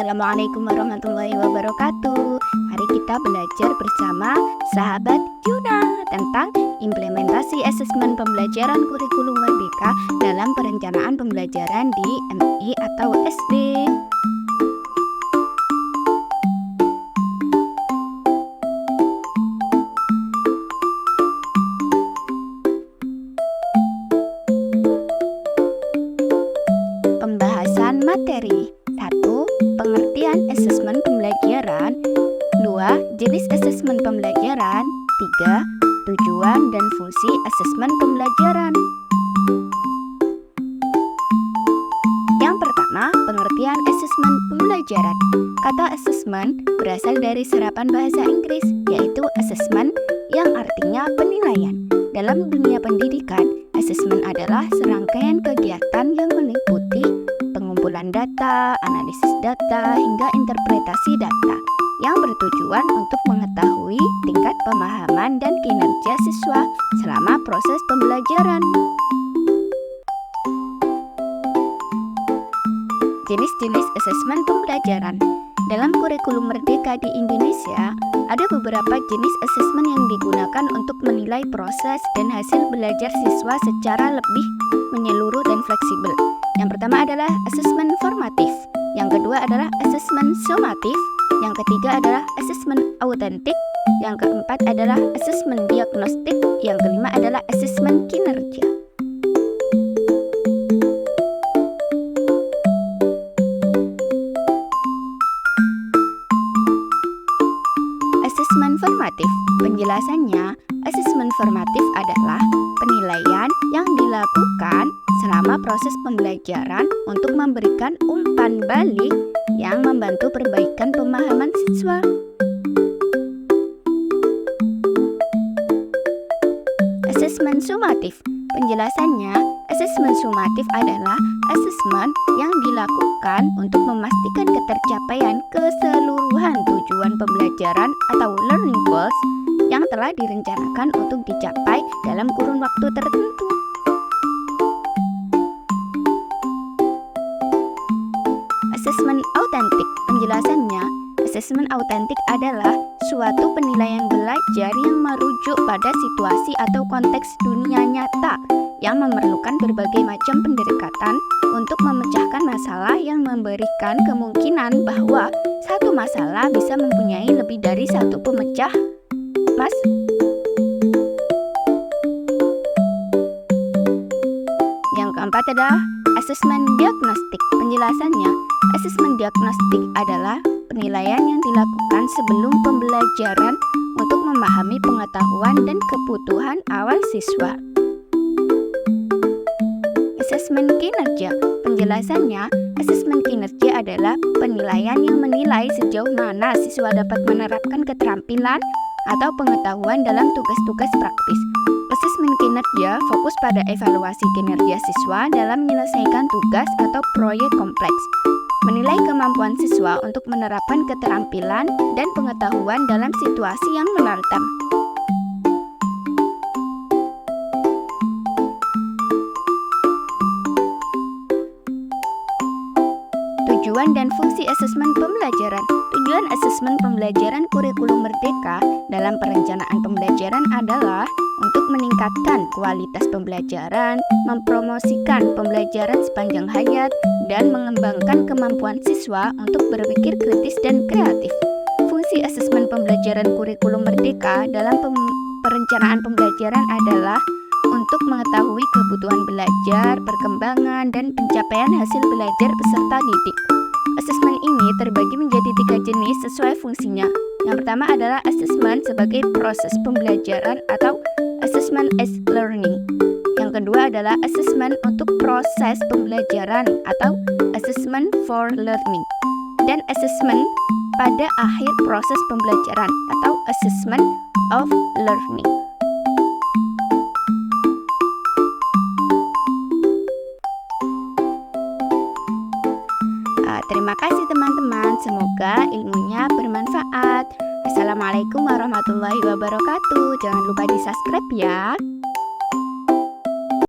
Assalamualaikum warahmatullahi wabarakatuh. Mari kita belajar bersama sahabat Yuna tentang implementasi asesmen pembelajaran kurikulum merdeka dalam perencanaan pembelajaran di MI atau SD. Pembahasan materi. 1. Pengertian asesmen pembelajaran. 2. Jenis asesmen pembelajaran. 3. Tujuan dan fungsi asesmen pembelajaran. Yang pertama, pengertian asesmen pembelajaran. Kata asesmen berasal dari serapan bahasa Inggris, yaitu assessment yang artinya penilaian. Dalam dunia pendidikan, asesmen adalah serangkaian kegiatan yang meliputi pengumpulan data, analisis data, hingga interpretasi data yang bertujuan untuk mengetahui tingkat pemahaman dan kinerja siswa selama proses pembelajaran. Jenis-jenis asesmen pembelajaran. Dalam kurikulum merdeka di Indonesia, ada beberapa jenis asesmen yang digunakan untuk menilai proses dan hasil belajar siswa secara lebih menyeluruh dan fleksibel. Yang pertama adalah asesmen formatif, yang kedua adalah asesmen sumatif, yang ketiga adalah asesmen autentik, yang keempat adalah asesmen diagnostik, yang kelima adalah asesmen kinerja. Asesmen formatif. Penjelasannya, asesmen formatif adalah penilaian yang dilakukan selama proses pembelajaran untuk memberikan umpan balik yang membantu perbaikan pemahaman siswa. Asesmen sumatif. Penjelasannya, asesmen sumatif adalah asesmen yang dilakukan untuk memastikan ketercapaian keseluruhan tujuan pembelajaran atau learning goals yang telah direncanakan untuk dicapai dalam kurun waktu tertentu. Asesmen autentik. Penjelasannya, asesmen autentik adalah suatu penilaian belajar yang merujuk pada situasi atau konteks dunia nyata yang memerlukan berbagai macam pendekatan untuk memecahkan masalah yang memberikan kemungkinan bahwa satu masalah bisa mempunyai lebih dari satu pemecah. Yang keempat adalah asesmen diagnostik. Penjelasannya, asesmen diagnostik adalah penilaian yang dilakukan sebelum pembelajaran untuk memahami pengetahuan dan kebutuhan awal siswa. Asesmen kinerja. Penjelasannya, asesmen kinerja adalah penilaian yang menilai sejauh mana siswa dapat menerapkan keterampilan atau pengetahuan dalam tugas-tugas praktis. Asesmen kinerja fokus pada evaluasi kinerja siswa dalam menyelesaikan tugas atau proyek kompleks, menilai kemampuan siswa untuk menerapkan keterampilan dan pengetahuan dalam situasi yang menantang. Tujuan dan fungsi asesmen pembelajaran. Tujuan asesmen pembelajaran kurikulum merdeka dalam perencanaan pembelajaran adalah untuk meningkatkan kualitas pembelajaran, mempromosikan pembelajaran sepanjang hayat, dan mengembangkan kemampuan siswa untuk berpikir kritis dan kreatif. Fungsi asesmen pembelajaran kurikulum merdeka dalam perencanaan pembelajaran adalah untuk mengetahui kebutuhan belajar, perkembangan, dan pencapaian hasil belajar peserta didik. Asesmen ini terbagi menjadi 3 jenis sesuai fungsinya. Yang pertama adalah asesmen sebagai proses pembelajaran atau assessment as learning. Yang kedua adalah asesmen untuk proses pembelajaran atau assessment for learning. Dan asesmen pada akhir proses pembelajaran atau assessment of learning. Terima kasih teman-teman, semoga ilmunya bermanfaat. Assalamualaikum warahmatullahi wabarakatuh. Jangan lupa di subscribe ya.